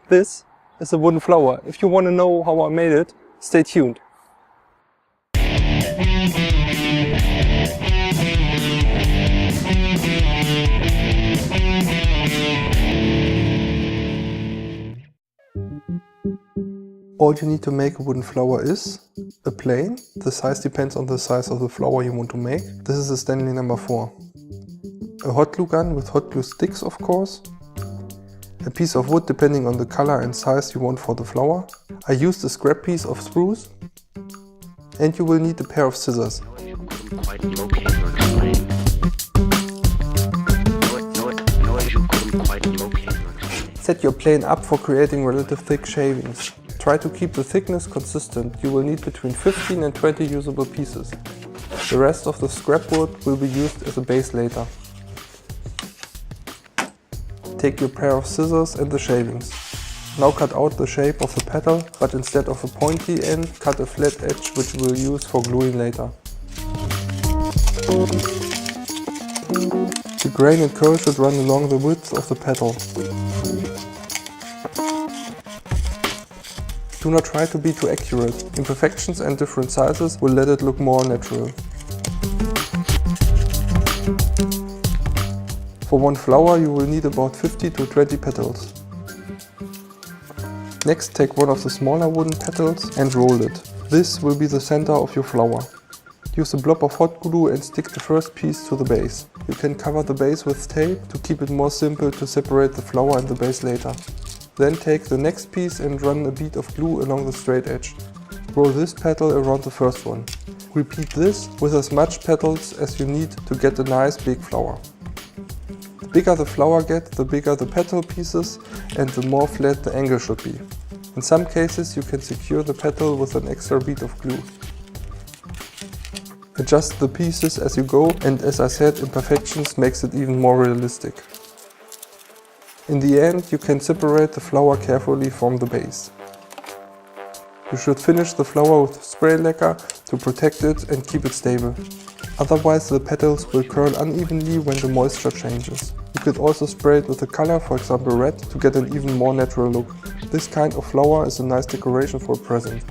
This is a wooden flower. If you want to know how I made it, stay tuned. All you need to make a wooden flower is a plane. The size depends on the size of the flower you want to make. This is a Stanley number 4. A hot glue gun with hot glue sticks, of course. A piece of wood depending on the color and size you want for the flower. I used a scrap piece of spruce. And you will need a pair of scissors. Set your plane up for creating relative thick shavings. Try to keep the thickness consistent. You will need between 15 and 20 usable pieces. The rest of the scrap wood will be used as a base later. Take your pair of scissors and the shavings. Now cut out the shape of the petal, but instead of a pointy end, cut a flat edge which we'll use for gluing later. The grain and curl should run along the width of the petal. Do not try to be too accurate. Imperfections and different sizes will let it look more natural. For one flower you will need about 50 to 20 petals. Next, take one of the smaller wooden petals and roll it. This will be the center of your flower. Use a blob of hot glue and stick the first piece to the base. You can cover the base with tape to keep it more simple to separate the flower and the base later. Then take the next piece and run a bead of glue along the straight edge. Roll this petal around the first one. Repeat this with as much petals as you need to get a nice big flower. The bigger the flower gets, the bigger the petal pieces and the more flat the angle should be. In some cases you can secure the petal with an extra bead of glue. Adjust the pieces as you go, and as I said, imperfections makes it even more realistic. In the end, you can separate the flower carefully from the base. You should finish the flower with spray lacquer to protect it and keep it stable. Otherwise the petals will curl unevenly when the moisture changes. You could also spray it with a color, for example red, to get an even more natural look. This kind of flower is a nice decoration for a present.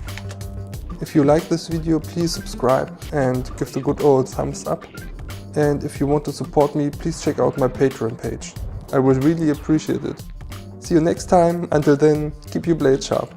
If you like this video, please subscribe and give the good old thumbs up. And if you want to support me, please check out my Patreon page. I would really appreciate it. See you next time. Until then, keep your blade sharp.